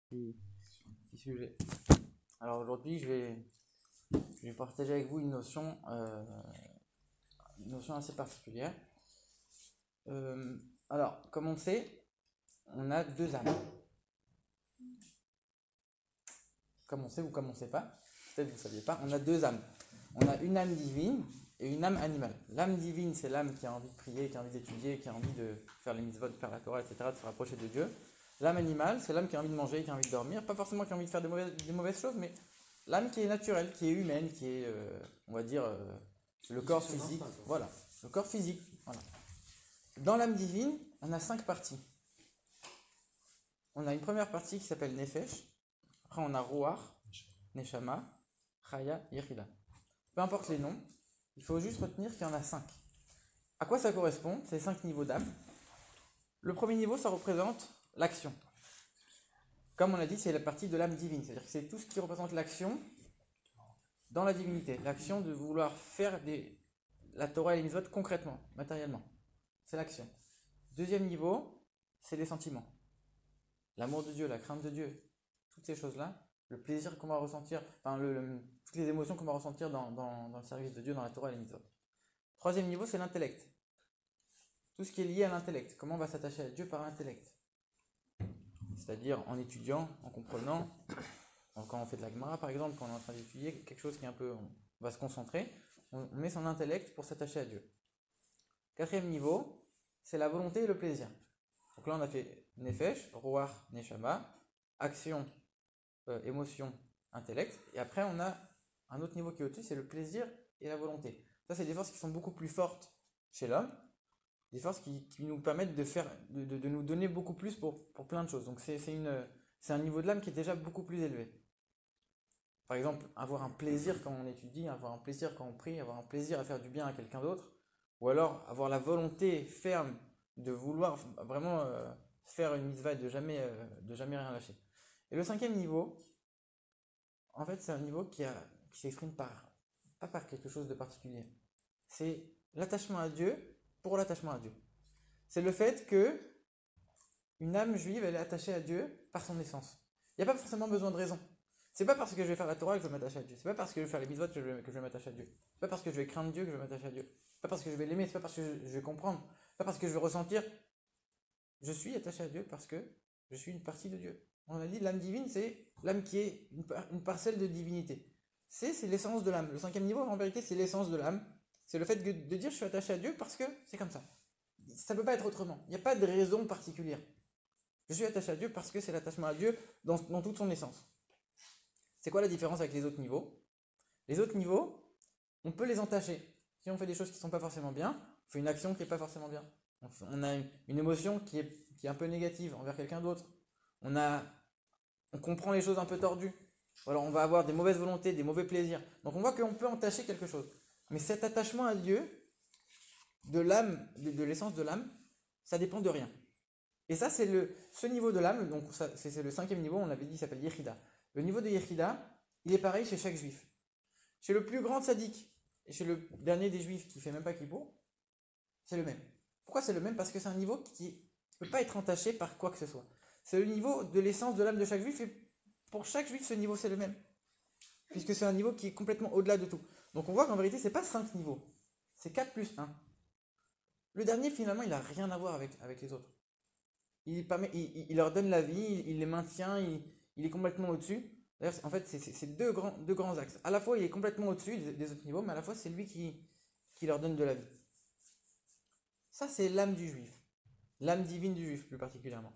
petit sujet. Alors aujourd'hui, je vais partager avec vous une notion assez particulière. Alors, comme on sait, on a deux âmes. Comme on sait ou comme on ne sait pas, peut-être vous ne saviez pas, on a deux âmes. On a une âme divine et une âme animale. L'âme divine, c'est l'âme qui a envie de prier, qui a envie d'étudier, qui a envie de faire les mitzvot, de faire la Torah, etc., de se rapprocher de Dieu. L'âme animale, c'est l'âme qui a envie de manger, qui a envie de dormir, pas forcément qui a envie de faire des mauvaises choses, mais l'âme qui est naturelle, qui est humaine, qui est, on va dire, le corps physique. Voilà, le corps physique. Voilà. Dans l'âme divine, on a 5 parties. On a une première partie qui s'appelle Nefesh. Après, on a Ruach, Neshama, Chaya, Yechida. Peu importe les noms, il faut juste retenir qu'il y en a 5. À quoi ça correspond, ces 5 niveaux d'âme? Le premier niveau, ça représente l'action. Comme on a dit, c'est la partie de l'âme divine. C'est-à-dire que c'est tout ce qui représente l'action dans la divinité. L'action de vouloir faire la Torah et les mitzvot concrètement, matériellement. C'est l'action. Deuxième niveau, c'est les sentiments. L'amour de Dieu, la crainte de Dieu, toutes ces choses-là, le plaisir qu'on va ressentir, enfin toutes les émotions qu'on va ressentir dans le service de Dieu, dans la Torah et les mitzvot. Troisième niveau, c'est l'intellect. Tout ce qui est lié à l'intellect. Comment on va s'attacher à Dieu par l'intellect. C'est-à-dire en étudiant, en comprenant, quand on fait de la Gemara par exemple, quand on est en train d'étudier quelque chose qui est un peu, on va se concentrer, on met son intellect pour s'attacher à Dieu. Quatrième niveau, c'est la volonté et le plaisir. Donc là on a fait Nefesh, Ruach, Neshama, action, émotion, intellect, et après on a un autre niveau qui est au-dessus, c'est le plaisir et la volonté. Ça c'est des forces qui sont beaucoup plus fortes chez l'homme, des forces qui nous permettent de nous donner beaucoup plus pour plein de choses. Donc c'est un niveau de l'âme qui est déjà beaucoup plus élevé. Par exemple, avoir un plaisir quand on étudie, avoir un plaisir quand on prie, avoir un plaisir à faire du bien à quelqu'un d'autre, ou alors avoir la volonté ferme de vouloir vraiment faire une mitzvah et de jamais rien lâcher. Et le cinquième niveau, en fait, c'est un niveau qui s'exprime pas par quelque chose de particulier. C'est l'attachement à Dieu pour l'attachement à Dieu. C'est le fait que une âme juive, elle est attachée à Dieu par son essence. Il n'y a pas forcément besoin de raison. C'est pas parce que je vais faire la Torah que je vais m'attacher à Dieu. C'est pas parce que je vais faire les mitzvot que je vais m'attacher à Dieu. C'est pas parce que je vais craindre Dieu que je vais m'attacher à Dieu. C'est pas parce que je vais l'aimer, c'est pas parce que je vais comprendre. C'est pas parce que je vais ressentir. Je suis attaché à Dieu parce que je suis une partie de Dieu. On a dit l'âme divine, c'est l'âme qui est une parcelle de divinité. C'est l'essence de l'âme. Le cinquième niveau, en vérité, c'est l'essence de l'âme. C'est le fait de dire je suis attaché à Dieu parce que c'est comme ça. Ça ne peut pas être autrement. Il n'y a pas de raison particulière. Je suis attaché à Dieu parce que c'est l'attachement à Dieu dans toute son essence. C'est quoi la différence avec les autres niveaux? Les autres niveaux, on peut les entacher. Si on fait des choses qui ne sont pas forcément bien, on fait une action qui n'est pas forcément bien. On a une émotion qui est un peu négative envers quelqu'un d'autre. On comprend les choses un peu tordues. Ou alors on va avoir des mauvaises volontés, des mauvais plaisirs. Donc on voit qu'on peut entacher quelque chose. Mais cet attachement à Dieu, de l'âme, de l'essence de l'âme, ça dépend de rien. Et ça, c'est ce niveau de l'âme, donc c'est le cinquième niveau, on l'avait dit, il s'appelle Yechida. Le niveau de Yechida, il est pareil chez chaque juif. Chez le plus grand sadique et chez le dernier des juifs qui fait même pas Kippour, c'est le même. Pourquoi c'est le même? Parce que c'est un niveau qui ne peut pas être entaché par quoi que ce soit. C'est le niveau de l'essence de l'âme de chaque juif et pour chaque juif, ce niveau c'est le même. Puisque c'est un niveau qui est complètement au-delà de tout. Donc on voit qu'en vérité, c'est pas 5 niveaux. C'est 4 plus 1. Le dernier, finalement, il n'a rien à voir avec les autres. Il leur donne la vie, il les maintient, il est complètement au-dessus. D'ailleurs, en fait, c'est deux grands axes. À la fois, il est complètement au-dessus des autres niveaux, mais à la fois, c'est lui qui leur donne de la vie. Ça, c'est l'âme du juif. L'âme divine du juif, plus particulièrement.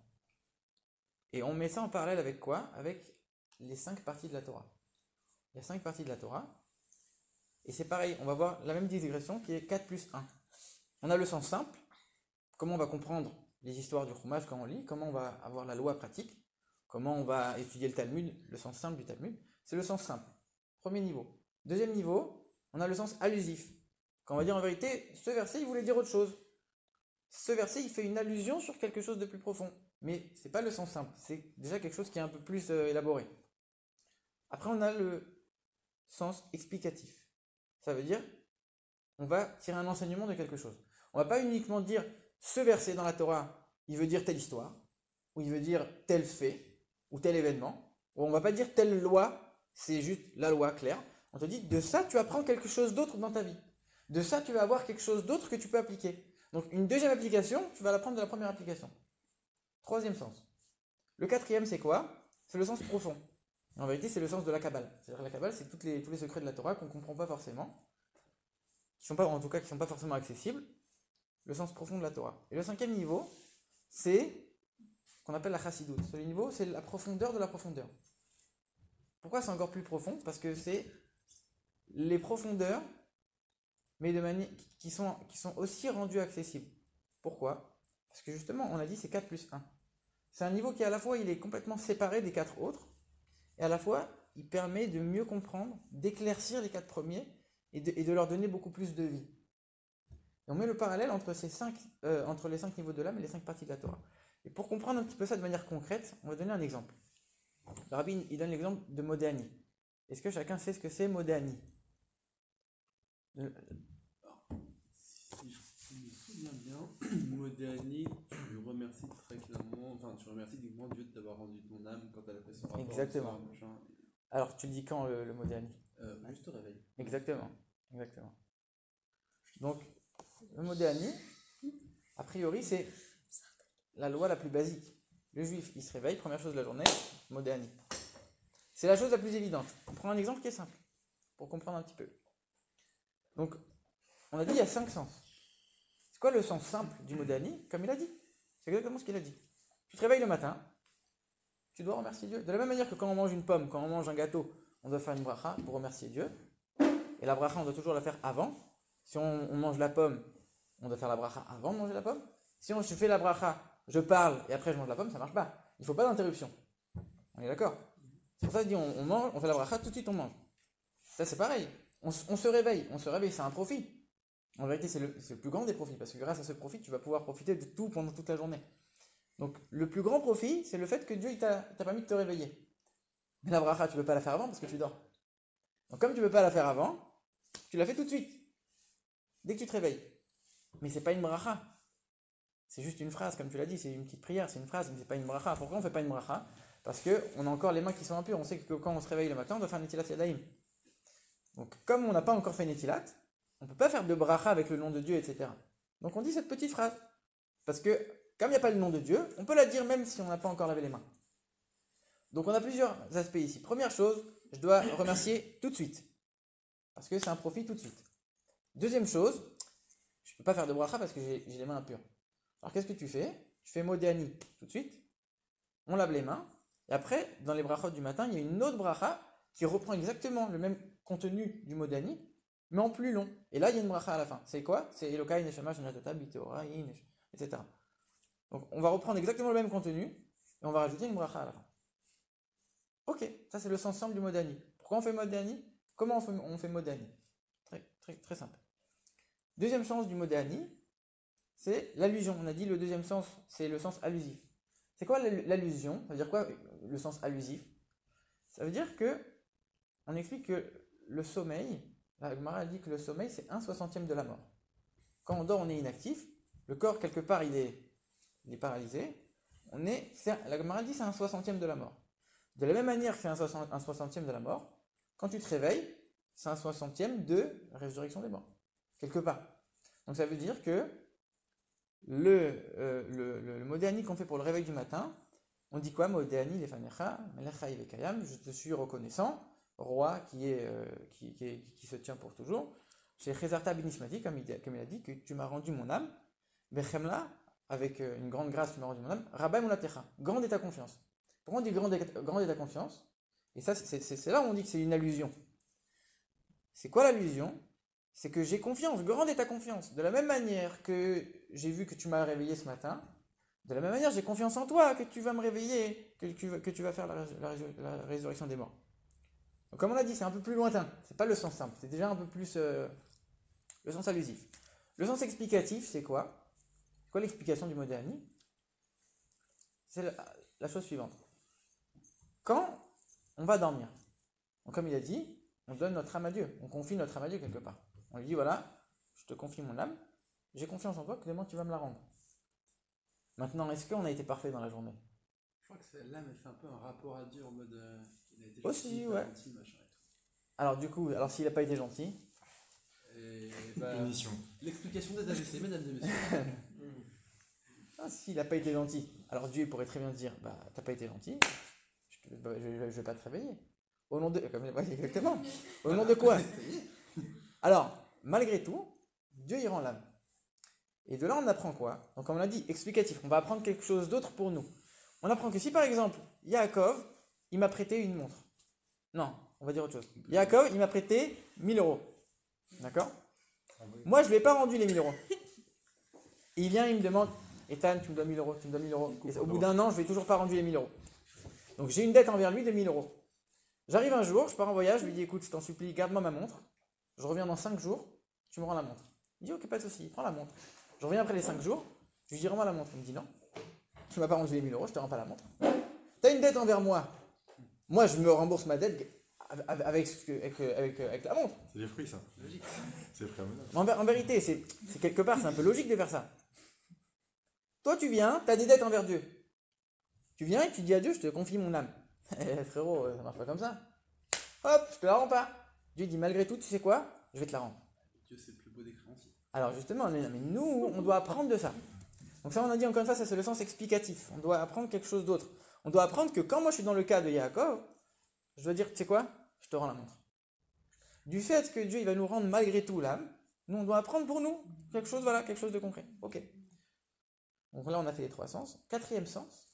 Et on met ça en parallèle avec quoi? Avec les 5 parties de la Torah. Il y a 5 parties de la Torah. Et c'est pareil, on va voir la même digression qui est 4 plus 1. On a le sens simple. Comment on va comprendre les histoires du Chumash quand on lit, comment on va avoir la loi pratique, comment on va étudier le Talmud, le sens simple du Talmud, c'est le sens simple. Premier niveau. Deuxième niveau, on a le sens allusif. Quand on va dire en vérité, ce verset, il voulait dire autre chose. Ce verset, il fait une allusion sur quelque chose de plus profond. Mais c'est pas le sens simple, c'est déjà quelque chose qui est un peu plus élaboré. Après, on a le sens explicatif. Ça veut dire, on va tirer un enseignement de quelque chose. On va pas uniquement dire ce verset dans la Torah, il veut dire telle histoire, ou il veut dire tel fait, ou tel événement. Bon, on va pas dire telle loi, c'est juste la loi claire. On te dit, de ça, tu apprends quelque chose d'autre dans ta vie. De ça, tu vas avoir quelque chose d'autre que tu peux appliquer. Donc, une deuxième application, tu vas l'apprendre de la première application. Troisième sens. Le quatrième, c'est quoi? C'est le sens profond. En vérité, c'est le sens de la Kabbale. C'est-à-dire que la Kabbale, c'est tous les secrets de la Torah qu'on ne comprend pas forcément, en tout cas, qui ne sont pas forcément accessibles. Le sens profond de la Torah. Et le cinquième niveau, c'est ce qu'on appelle la Chassidut. Ce niveau, c'est la profondeur de la profondeur. Pourquoi c'est encore plus profond? Parce que c'est les profondeurs, mais de manière qui sont aussi rendues accessibles. Pourquoi? Parce que justement, on a dit c'est 4 plus 1. C'est un niveau qui à la fois il est complètement séparé des 4 autres, et à la fois il permet de mieux comprendre, d'éclaircir les 4 premiers, et de leur donner beaucoup plus de vie. Et on met le parallèle entre les 5 niveaux de l'âme et les 5 parties de la Torah. Et pour comprendre un petit peu ça de manière concrète, on va donner un exemple. Le rabbi, il donne l'exemple de Modéani. Est-ce que chacun sait ce que c'est Modéani? Si je me souviens bien, Modéani, tu remercies très clairement, enfin tu remercies dignement Dieu de t'avoir rendu ton âme quand elle a fait son rapport. Exactement. Alors tu le dis quand le Modéani? Juste au réveil. Exactement. Donc, le Modéani, a priori, c'est la loi la plus basique. Le juif, il se réveille, première chose de la journée, Modéani. C'est la chose la plus évidente. On prend un exemple qui est simple, pour comprendre un petit peu. Donc, on a dit il y a 5 sens. C'est quoi le sens simple du Modéani? Comme il a dit. C'est exactement ce qu'il a dit. Tu te réveilles le matin, tu dois remercier Dieu. De la même manière que quand on mange une pomme, quand on mange un gâteau, on doit faire une bracha pour remercier Dieu. Et la bracha, on doit toujours la faire avant. Si on mange la pomme, on doit faire la bracha avant de manger la pomme. Si je fais la bracha, je parle et après je mange la pomme, ça ne marche pas. Il ne faut pas d'interruption. On est d'accord? C'est pour ça que dit on mange, on fait la bracha, tout de suite on mange. Ça c'est pareil. On se réveille, c'est un profit. En vérité, c'est le plus grand des profits, parce que grâce à ce profit, tu vas pouvoir profiter de tout pendant toute la journée. Donc le plus grand profit, c'est le fait que Dieu il t'a permis de te réveiller. Mais la bracha, tu ne peux pas la faire avant parce que tu dors. Donc comme tu ne peux pas la faire avant, tu la fais tout de suite, dès que tu te réveilles. Mais c'est pas une bracha. C'est juste une phrase, comme tu l'as dit, c'est une petite prière, c'est une phrase, mais c'est pas une bracha. Pourquoi on ne fait pas une bracha? Parce qu'on a encore les mains qui sont impures. On sait que quand on se réveille le matin, on doit faire un netilat yadayim. Donc comme on n'a pas encore fait netilat, on ne peut pas faire de bracha avec le nom de Dieu, etc. Donc on dit cette petite phrase. Parce que comme il n'y a pas le nom de Dieu, on peut la dire même si on n'a pas encore lavé les mains. Donc on a plusieurs aspects ici. Première chose, je dois remercier tout de suite. Parce que c'est un profit tout de suite. Deuxième chose, je ne peux pas faire de bracha parce que j'ai les mains impures. Alors qu'est-ce que tu fais? Tu fais Modéani tout de suite. On lave les mains. Et après, dans les brachot du matin, il y a une autre bracha qui reprend exactement le même contenu du Modéani, mais en plus long. Et là, il y a une bracha à la fin. C'est quoi? C'est Elokai Neshama Shenatata Biteora etc. Donc on va reprendre exactement le même contenu et on va rajouter une bracha à la fin. Ok, ça c'est le sens simple du Modéani. Pourquoi on fait Modéani? Comment on fait Modéani? Très simple. Deuxième sens du Modéani, c'est l'allusion. On a dit le deuxième sens, c'est le sens allusif. C'est quoi l'allusion? Ça veut dire quoi le sens allusif? Ça veut dire que, on explique que le sommeil, la Gemara dit que le sommeil c'est 1/60 de la mort. Quand on dort, on est inactif, le corps quelque part il est paralysé, la Gemara dit c'est 1/60 de la mort. De la même manière que c'est 1/60 de la mort, quand tu te réveilles, c'est 1/60 de résurrection des morts. Quelque part. Donc ça veut dire que le Modéani qu'on fait pour le réveil du matin, on dit quoi? Modéani lefanecha, melech hayy vekayam, je te suis reconnaissant, roi qui se tient pour toujours. Chez Chezarta binishmati, comme il a dit, que tu m'as rendu mon âme, bechemla, avec une grande grâce, tu m'as rendu mon âme, rabba mulatecha, grande est ta confiance. Pourquoi on dit grande est ta confiance? Et ça, c'est là où on dit que c'est une allusion. C'est quoi l'allusion? C'est que j'ai confiance, grande est ta confiance. De la même manière que j'ai vu que tu m'as réveillé ce matin, de la même manière j'ai confiance en toi que tu vas me réveiller, que tu vas faire la résurrection des morts. Donc comme on a dit, c'est un peu plus lointain, c'est pas le sens simple, c'est déjà un peu plus le sens allusif. Le sens explicatif, c'est quoi? C'est quoi l'explication du Modéani? C'est la chose suivante. Quand on va dormir, donc comme il a dit, on donne notre âme à Dieu, on confie notre âme à Dieu quelque part. On lui dit voilà, je te confie mon âme, j'ai confiance en toi que demain tu vas me la rendre. Maintenant, est-ce qu'on a été parfait dans la journée? Je crois que l'âme, elle fait un peu un rapport à Dieu en mode. Il a été Aussi, gentil, ouais. pas gentil, machin et tout. Alors du coup, s'il n'a pas été gentil, Et bah, Punition. l'explication des AVC, mesdames et messieurs. s'il n'a pas été gentil, alors Dieu pourrait très bien se dire, bah t'as pas été gentil, je vais pas te réveiller. Au nom de... ouais, exactement. Au nom de quoi? Alors, malgré tout, Dieu y rend l'âme. Et de là, on apprend quoi? Donc, comme on a dit, explicatif. On va apprendre quelque chose d'autre pour nous. On apprend que si, par exemple, Yaakov, il m'a prêté une montre. Non, on va dire autre chose. Yaakov, il m'a prêté 1000 euros. D'accord? Moi, je ne lui ai pas rendu les 1000 euros. Et il vient, il me demande, Ethan, tu me dois 1000 euros, tu me dois 1000 euros. Et au bout d'un an, je ne lui ai toujours pas rendu les 1000 euros. Donc, j'ai une dette envers lui de 1000 euros. J'arrive un jour, je pars en voyage, je lui dis, écoute, je t'en supplie, garde-moi ma montre. Je reviens dans 5 jours, tu me rends la montre. Il dit, ok, pas de souci, prends la montre. Je reviens après les 5 jours, je lui dis, rends-moi la montre. Il me dit, non, tu m'as pas rendu les 1000 euros, je te rends pas la montre. Tu as une dette envers moi. Moi, je me rembourse ma dette avec la montre. C'est des fruits, ça. Logique. C'est frère menage. En vérité, c'est quelque part, c'est un peu logique de faire ça. Toi, tu viens, tu as des dettes envers Dieu. Tu viens et tu dis à Dieu, je te confie mon âme. Frérot, ça marche pas comme ça. Hop, je te la rends pas. Dieu dit, malgré tout, tu sais quoi? Je vais te la rendre. Dieu, c'est le plus beau des créanciers. Alors justement, mais nous, on doit apprendre de ça. Donc ça, on a dit encore une fois, ça c'est le sens explicatif. On doit apprendre quelque chose d'autre. On doit apprendre que quand moi je suis dans le cas de Yaakov, je dois dire, tu sais quoi? Je te rends la montre. Du fait que Dieu il va nous rendre malgré tout l'âme, nous on doit apprendre pour nous quelque chose, voilà, quelque chose de concret. Ok. Donc là on a fait les 3 sens. 4e sens,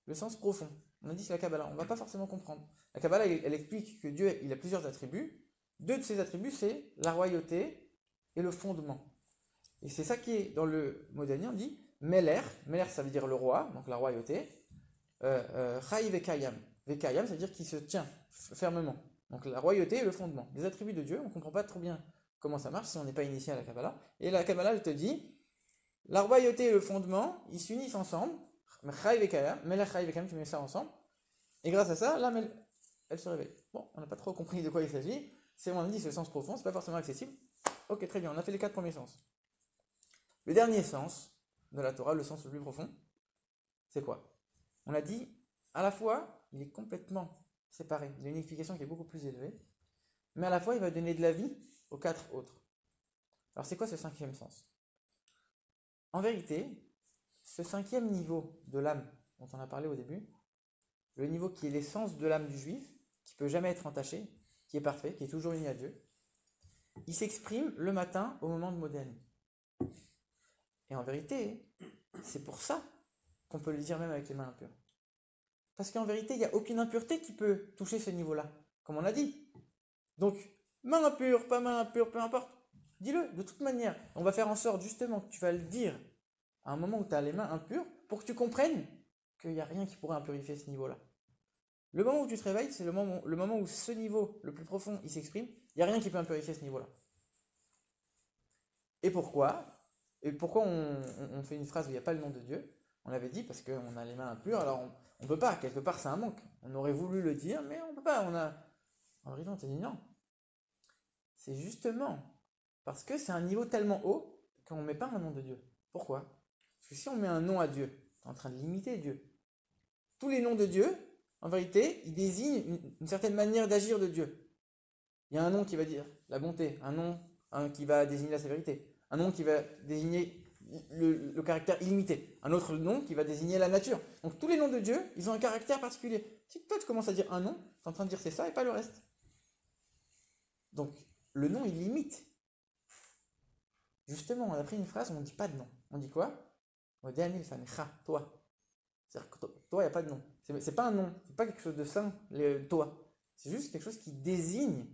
le sens profond. On a dit c'est la Kabbalah, on ne va pas forcément comprendre. La Kabbalah elle explique que Dieu il a plusieurs attributs. 2 de ces attributs c'est la royauté et le fondement. Et c'est ça qui est dans le mot dernier, on dit Meler. Meler ça veut dire le roi, donc la royauté. Chai vekayam. Vekayam ça veut dire qu'il se tient fermement. Donc la royauté et le fondement. Les attributs de Dieu, on ne comprend pas trop bien comment ça marche si on n'est pas initié à la Kabbalah. Et la Kabbalah elle te dit la royauté et le fondement, ils s'unissent ensemble. Chai vekayam, Meler chai vekayam, tu mets ça ensemble. Et grâce à ça, l'âme elle se réveille. Bon, on n'a pas trop compris de quoi il s'agit. C'est on a dit c'est le sens profond, c'est pas forcément accessible. Ok, très bien, on a fait les 4 premiers sens. Le dernier sens de la Torah, le sens le plus profond, c'est quoi? On a dit, à la fois, il est complètement séparé. Il a une explication qui est beaucoup plus élevée, mais à la fois, il va donner de la vie aux 4 autres. Alors, c'est quoi ce 5e sens? En vérité, ce 5e niveau de l'âme dont on a parlé au début, le niveau qui est l'essence de l'âme du juif, qui ne peut jamais être entaché, qui est parfait, qui est toujours uni à Dieu, il s'exprime le matin au moment de Modéani. Et en vérité, c'est pour ça qu'on peut le dire même avec les mains impures. Parce qu'en vérité, il n'y a aucune impureté qui peut toucher ce niveau-là, comme on a dit. Donc, main impure, pas main impure, peu importe, dis-le, de toute manière. On va faire en sorte justement que tu vas le dire à un moment où tu as les mains impures, pour que tu comprennes qu'il n'y a rien qui pourrait impurifier ce niveau-là. Le moment où tu te réveilles, c'est le moment où ce niveau, le plus profond, il s'exprime, il n'y a rien qui peut impurifier ce niveau-là. Et pourquoi on fait une phrase où il n'y a pas le nom de Dieu? On l'avait dit parce qu'on a les mains impures, alors on ne peut pas, quelque part c'est un manque. On aurait voulu le dire, mais on ne peut pas. En vérité, on t'a dit non. C'est justement parce que c'est un niveau tellement haut qu'on ne met pas un nom de Dieu. Pourquoi? Parce que si on met un nom à Dieu, tu es en train de limiter Dieu. Tous les noms de Dieu, en vérité, ils désignent une certaine manière d'agir de Dieu. Il y a un nom qui va dire la bonté, un nom qui va désigner la sévérité, un nom qui va désigner le caractère illimité, un autre nom qui va désigner la nature. Donc tous les noms de Dieu, ils ont un caractère particulier. Si toi tu commences à dire un nom, tu es en train de dire c'est ça et pas le reste. Donc le nom il limite. Justement, on a pris une phrase où on ne dit pas de nom. On dit quoi? On dit Anil Fanecha, toi. C'est-à-dire que toi, il n'y a pas de nom. C'est pas un nom, c'est pas quelque chose de saint, toi. C'est juste quelque chose qui désigne.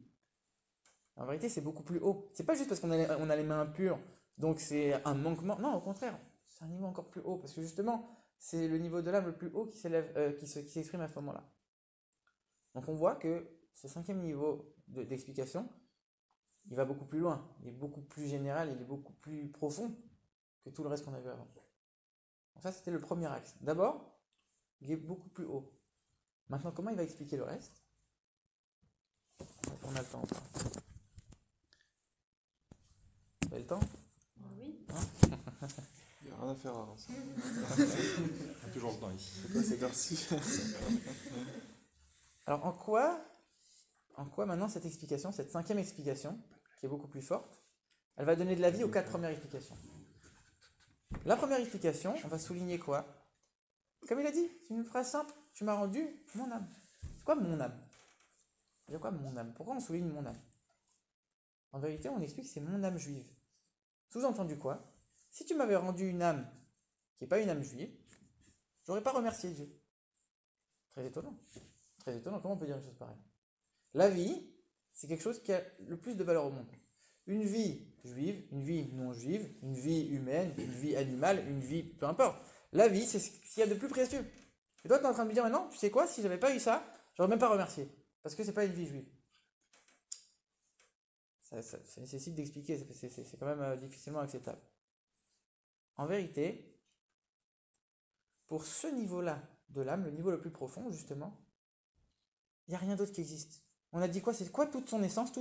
En vérité, c'est beaucoup plus haut. C'est pas juste parce qu'on a les mains impures, donc c'est un manquement. Non, au contraire, c'est un niveau encore plus haut, parce que justement, c'est le niveau de l'âme le plus haut qui s'élève, qui s'exprime à ce moment-là. Donc on voit que ce 5e niveau d'explication, il va beaucoup plus loin, il est beaucoup plus général, il est beaucoup plus profond que tout le reste qu'on a vu avant. Donc ça, c'était le premier axe. D'abord, il est beaucoup plus haut. Maintenant, comment il va expliquer le reste? On a le temps. Vous avez le temps? Oui. Hein? Il n'y a rien à faire à Reims. Toujours le temps ici. C'est quoi, c'est Darcy? Alors en quoi maintenant cette explication, cette cinquième explication, qui est beaucoup plus forte, elle va donner de la vie aux 4 premières explications. La première explication, on va souligner quoi? Comme il a dit, c'est une phrase simple, tu m'as rendu mon âme. C'est quoi mon âme? C'est quoi mon âme? Pourquoi on souligne mon âme? En vérité, on explique que c'est mon âme juive. Sous-entendu quoi? Si tu m'avais rendu une âme qui n'est pas une âme juive, j'aurais pas remercié Dieu. Très étonnant. Très étonnant, comment on peut dire une chose pareille? La vie, c'est quelque chose qui a le plus de valeur au monde. Une vie juive, une vie non juive, une vie humaine, une vie animale, une vie, peu importe. La vie, c'est ce qu'il y a de plus précieux. Et toi, tu es en train de me dire maintenant, tu sais quoi, si j'avais pas eu ça, j'aurais même pas remercié. Parce que c'est pas une vie juive. Ça nécessite d'expliquer, c'est quand même difficilement acceptable. En vérité, pour ce niveau-là de l'âme, le niveau le plus profond, justement, il n'y a rien d'autre qui existe. On a dit quoi? C'est quoi toute son essence,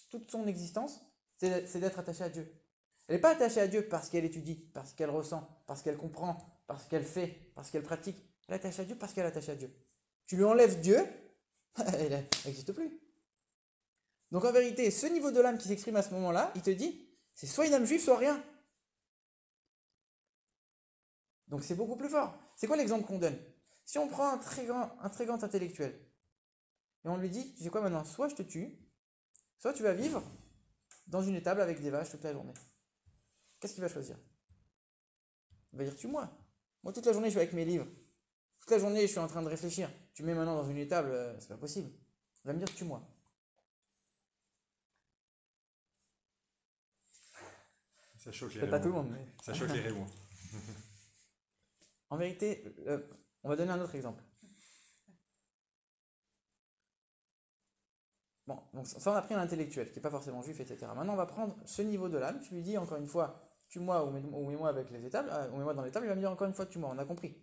toute son existence? C'est d'être attaché à Dieu. Elle n'est pas attachée à Dieu parce qu'elle étudie, parce qu'elle ressent, parce qu'elle comprend, parce qu'elle fait, parce qu'elle pratique. Elle est attachée à Dieu parce qu'elle est attachée à Dieu. Tu lui enlèves Dieu, elle n'existe plus. Donc en vérité, ce niveau de l'âme qui s'exprime à ce moment-là, il te dit, c'est soit une âme juive, soit rien. Donc c'est beaucoup plus fort. C'est quoi l'exemple qu'on donne? Si on prend un très grand intellectuel, et on lui dit, tu sais quoi maintenant, soit je te tue, soit tu vas vivre dans une étable avec des vaches toute la journée. Qu'est-ce qu'il va choisir? Il va dire, tue-moi. Moi toute la journée je suis avec mes livres. Toute la journée je suis en train de réfléchir. Tu mets maintenant dans une étable, c'est pas possible. Il va me dire, tue-moi. Ça choque les Peut-être pas tout le monde, mais... Ça choque les Rémois. En vérité, on va donner un autre exemple. Bon, donc ça on a pris un intellectuel qui n'est pas forcément juif, etc. Maintenant on va prendre ce niveau de l'âme, tu lui dis encore une fois, tue-moi ou mets-moi avec les étables, ou mets-moi dans l'étable, il va me dire encore une fois tue-moi, on a compris.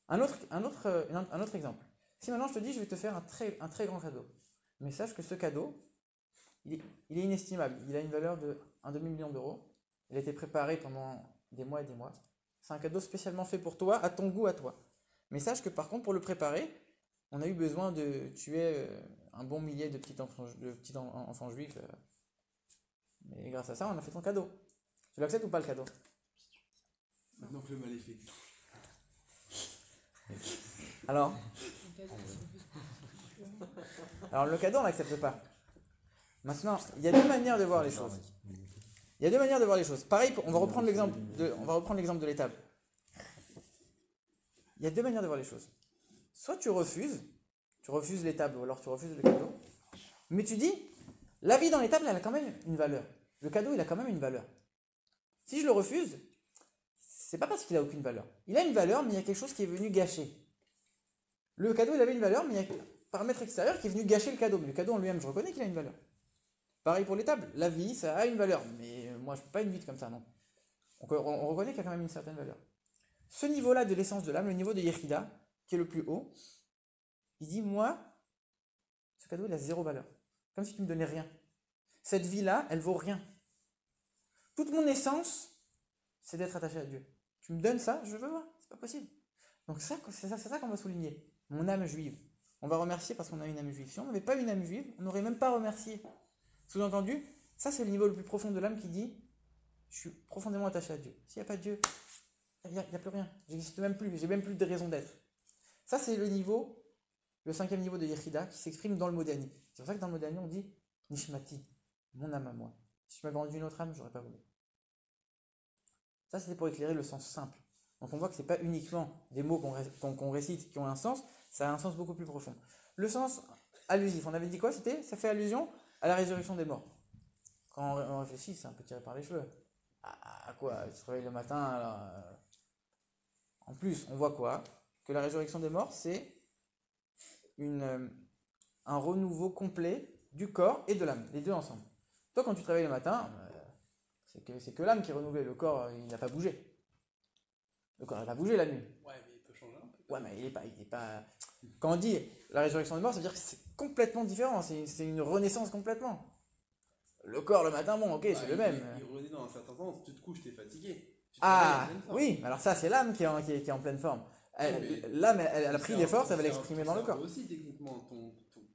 Un autre exemple. Si maintenant je te dis je vais te faire un très grand cadeau, mais sache que ce cadeau, il est inestimable, il a une valeur de 1 demi-million d'euros, il a été préparé pendant des mois et des mois. C'est un cadeau spécialement fait pour toi, à ton goût, à toi. Mais sache que par contre, pour le préparer, on a eu besoin de tuer un bon millier de petits enfants juifs. Mais grâce à ça, on a fait ton cadeau. Tu l'acceptes ou pas le cadeau? Maintenant que le mal est fait. Alors le cadeau, on l'accepte pas. Maintenant, il y a deux manières de voir les choses. Pareil, on va reprendre l'exemple de l'étable. Il y a deux manières de voir les choses. Soit tu refuses l'étable ou alors tu refuses le cadeau, mais tu dis, la vie dans l'étable, elle a quand même une valeur. Le cadeau, il a quand même une valeur. Si je le refuse, c'est pas parce qu'il a aucune valeur. Il a une valeur, mais il y a quelque chose qui est venu gâcher. Le cadeau, il avait une valeur, mais il y a un paramètre extérieur qui est venu gâcher le cadeau. Mais le cadeau en lui-même, je reconnais qu'il a une valeur. Pareil pour l'étable. La vie, ça a une valeur. Mais moi, je ne peux pas une vie comme ça, non. On reconnaît qu'il y a quand même une certaine valeur. Ce niveau-là de l'essence de l'âme, le niveau de Yechida, qui est le plus haut, il dit, moi, ce cadeau, il a zéro valeur. Comme si tu ne me donnais rien. Cette vie-là, elle vaut rien. Toute mon essence, c'est d'être attaché à Dieu. Tu me donnes ça, je veux voir. C'est pas possible. Donc c'est ça qu'on va souligner. Mon âme juive. On va remercier parce qu'on a une âme juive. Si on n'avait pas une âme juive, on n'aurait même pas remercié. Sous-entendu, ça c'est le niveau le plus profond de l'âme qui dit, je suis profondément attaché à Dieu. S'il n'y a pas de Dieu, il n'y a plus rien. J'existe même plus. J'ai même plus de raison d'être. Ça c'est le cinquième niveau de Yechida qui s'exprime dans le Modani. C'est pour ça que dans le Modani on dit Nishmati, mon âme à moi. Si je m'avais rendu une autre âme, j'aurais pas voulu. Ça c'était pour éclairer le sens simple. Donc on voit que ce n'est pas uniquement des mots qu'on récite qui ont un sens, ça a un sens beaucoup plus profond. Le sens allusif, on avait dit quoi? Ça fait allusion à la résurrection des morts. Quand on réfléchit, c'est un peu tiré par les cheveux. À quoi? Tu te réveilles le matin, alors, en plus, on voit quoi? Que la résurrection des morts, c'est un renouveau complet du corps et de l'âme, les deux ensemble. Toi, quand tu te réveilles le matin, c'est que l'âme qui est renouvelée, le corps, il n'a pas bougé. Le corps, il n'a pas bougé la nuit. Ouais, mais il peut changer un peu. Ouais, mais il est pas... Quand on dit la résurrection des morts, ça veut dire que c'est complètement différent, c'est une renaissance complètement. Le corps, le matin, bon, ok, c'est le même. Il renaît dans un certain sens, tu te couches, t'es fatigué. te réveilles en Ah, pleine forme. oui, alors ça, c'est l'âme qui est en pleine forme. Mais L'âme, elle a ton pris cerveau- les forces, ton elle va cerveau- l'exprimer ton dans le cerveau corps. aussi, techniquement,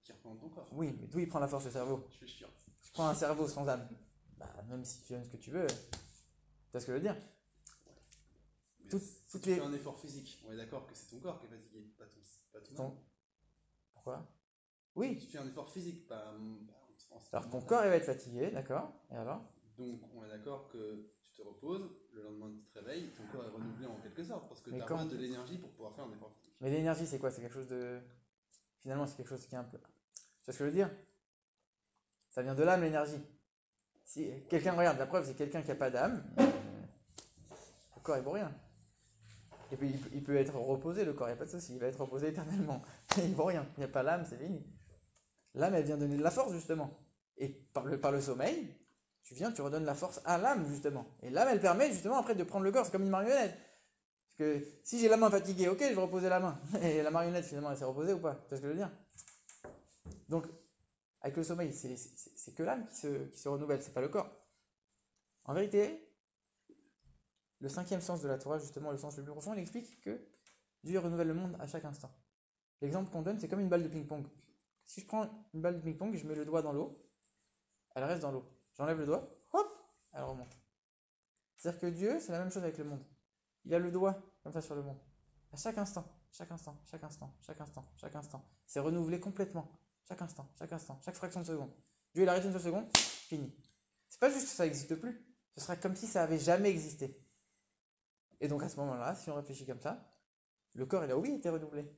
qui reprend ton corps. Oui, mais d'où il prend la force, le cerveau? Je suis chiant. Je prends un cerveau sans âme. Bah, même si tu donnes ce que tu veux, tu vois ce que je veux dire? Mais Toutes- si toutes tu les- fais un effort physique, on est d'accord que c'est ton corps qui est fatigué, pas ton Ton- âme. Pourquoi? Oui. Tu fais un effort physique, pas Alors ton corps, il va être fatigué, d'accord? Et alors? Donc, on est d'accord que tu te reposes, le lendemain tu te réveilles, ton corps est renouvelé en quelque sorte, parce que Mais tu as quand- besoin de l'énergie pour pouvoir faire un effort physique. Mais l'énergie, c'est quoi? C'est quelque chose de. Finalement, c'est quelque chose qui est un peu. Tu vois ce que je veux dire? Ça vient de l'âme, l'énergie. Si quelqu'un, regarde, la preuve, c'est quelqu'un qui n'a pas d'âme, le corps, il vaut rien. Et puis, il peut être reposé, le corps, il n'y a pas de souci, il va être reposé éternellement. Il vaut rien. Il n'y a pas l'âme, c'est fini. L'âme, elle vient donner de la force, justement. Et par le sommeil, tu redonnes la force à l'âme, justement. Et l'âme, elle permet, justement, après, de prendre le corps. C'est comme une marionnette. Parce que si j'ai la main fatiguée, ok, je vais reposer la main. Et la marionnette, finalement, elle s'est reposée ou pas? Tu vois ce que je veux dire? Donc, avec le sommeil, c'est que l'âme qui se renouvelle, c'est pas le corps. En vérité, le cinquième sens de la Torah, justement, le sens le plus profond, il explique que Dieu renouvelle le monde à chaque instant. L'exemple qu'on donne, c'est comme une balle de ping-pong. Si je prends une balle de ping-pong et je mets le doigt dans l'eau, elle reste dans l'eau. J'enlève le doigt, hop, elle remonte. C'est-à-dire que Dieu, c'est la même chose avec le monde. Il a le doigt comme ça sur le monde. À chaque instant, chaque instant, chaque instant, chaque instant, chaque instant. C'est renouvelé complètement. Chaque instant, chaque fraction de seconde. Dieu, il arrête une seule seconde, fini. C'est pas juste que ça n'existe plus. Ce sera comme si ça avait jamais existé. Et donc à ce moment-là, si on réfléchit comme ça, le corps, il a oui été renouvelé.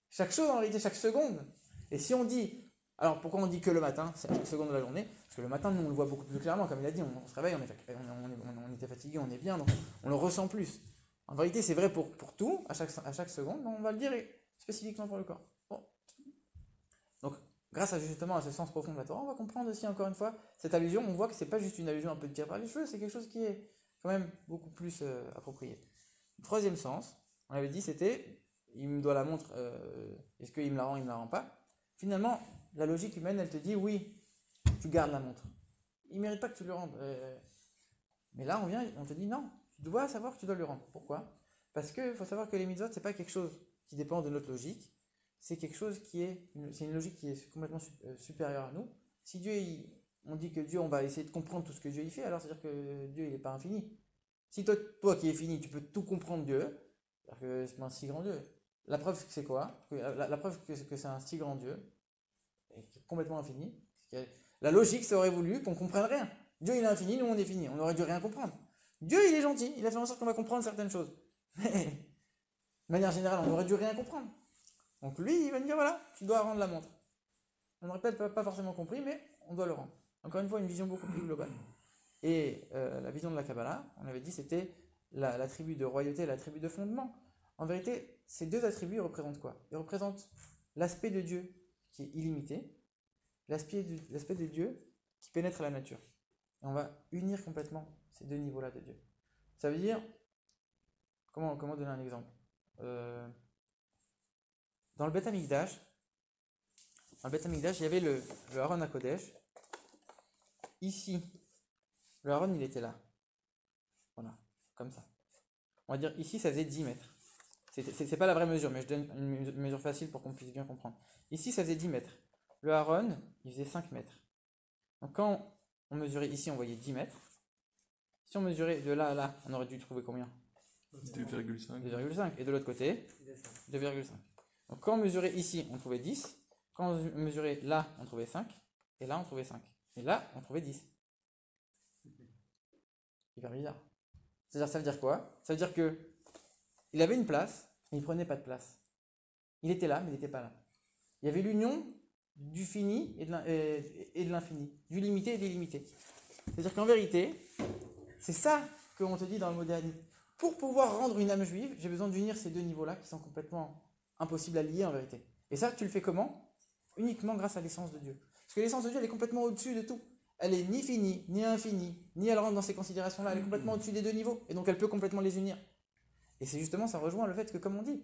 Chaque chose, en réalité, chaque seconde. Et si on dit, alors pourquoi on dit que le matin, c'est chaque seconde de la journée? Parce que le matin, nous, on le voit beaucoup plus clairement, comme il a dit, on se réveille, on était fatigué, on est bien, donc on le ressent plus. En vérité, c'est vrai pour tout, à chaque seconde, mais on va le dire spécifiquement pour le corps. Bon. Donc, grâce justement à ce sens profond de la Torah, on va comprendre aussi, encore une fois, cette allusion. On voit que c'est pas juste une allusion un peu de tir par les cheveux, c'est quelque chose qui est quand même beaucoup plus approprié. Le troisième sens, on avait dit, c'était il me doit la montre, est-ce qu'il me la rend, il me la rend pas? Finalement, la logique humaine, elle te dit oui, tu gardes la montre. Il ne mérite pas que tu lui rendes. Mais là, on te dit non, tu dois savoir que tu dois lui rendre. Pourquoi? Parce qu'il faut savoir que les mitzvot, c'est pas quelque chose qui dépend de notre logique, c'est quelque chose c'est une logique qui est complètement supérieure à nous. Si Dieu, on dit que Dieu, on va essayer de comprendre tout ce que Dieu y fait, alors c'est-à-dire que Dieu, il n'est pas infini. Si toi qui es fini, tu peux tout comprendre Dieu, c'est-à-dire que c'est pas un si grand Dieu. La preuve, c'est quoi? La preuve que c'est un si grand Dieu, et qui est complètement infini, la logique, ça aurait voulu qu'on comprenne rien. Dieu, il est infini, nous, on est fini. On aurait dû rien comprendre. Dieu, il est gentil, il a fait en sorte qu'on va comprendre certaines choses. Mais, de manière générale, on aurait dû rien comprendre. Donc lui, il va nous dire, voilà, tu dois rendre la montre. On n'aurait peut-être pas forcément compris, mais on doit le rendre. Encore une fois, une vision beaucoup plus globale. Et la vision de la Kabbalah, on avait dit, c'était l'attribut de royauté et l'attribut de fondement. En vérité, ces deux attributs représentent quoi? Ils représentent l'aspect de Dieu qui est illimité, l'aspect de Dieu qui pénètre la nature. Et on va unir complètement ces deux niveaux-là de Dieu. Ça veut dire, comment donner un exemple? Dans le Beth Amikdash, il y avait le Aaron HaKodesh. Ici, le Aaron, il était là. Voilà, comme ça. On va dire, ici, ça faisait 10 mètres. C'est pas la vraie mesure, mais je donne une mesure facile pour qu'on puisse bien comprendre. Ici, ça faisait 10 mètres. Le Aaron, il faisait 5 mètres. Donc quand on mesurait ici, on voyait 10 mètres. Si on mesurait de là à là, on aurait dû trouver combien? 2,5. 2,5. Et de l'autre côté, 2,5. Donc quand on mesurait ici, on trouvait 10. Quand on mesurait là, on trouvait 5. Et là, on trouvait 5. Et là, on trouvait 10. Hyper bizarre. C'est-à-dire, ça veut dire quoi? Ça veut dire que il avait une place, mais il prenait pas de place. Il était là, mais il n'était pas là. Il y avait l'union du fini et de l'infini, du limité et de l'illimité. C'est-à-dire qu'en vérité, c'est ça qu'on te dit dans le moderne. Pour pouvoir rendre une âme juive, j'ai besoin d'unir ces deux niveaux-là qui sont complètement impossibles à lier en vérité. Et ça, tu le fais comment? Uniquement grâce à l'essence de Dieu. Parce que l'essence de Dieu, elle est complètement au-dessus de tout. Elle est ni finie, ni infinie, ni elle rentre dans ces considérations-là. Elle est complètement au-dessus des deux niveaux. Et donc, elle peut complètement les unir. Et c'est justement, ça rejoint le fait que, comme on dit,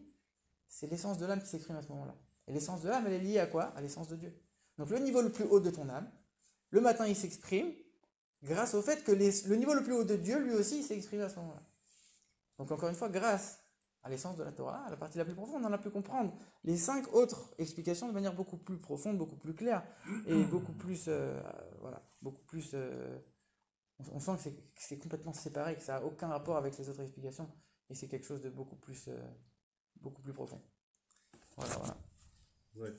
c'est l'essence de l'âme qui s'exprime à ce moment-là. Et l'essence de l'âme, elle est liée à quoi? À l'essence de Dieu. Donc, le niveau le plus haut de ton âme, le matin, il s'exprime grâce au fait que le niveau le plus haut de Dieu, lui aussi, il s'est exprimé à ce moment-là. Donc encore une fois, grâce à l'essence de la Torah, à la partie la plus profonde, on a pu comprendre les 5 autres explications de manière beaucoup plus profonde, beaucoup plus claire, et beaucoup plus... voilà, beaucoup plus... on sent que c'est complètement séparé, que ça n'a aucun rapport avec les autres explications, et c'est quelque chose de beaucoup plus profond. Voilà, voilà. Ouais.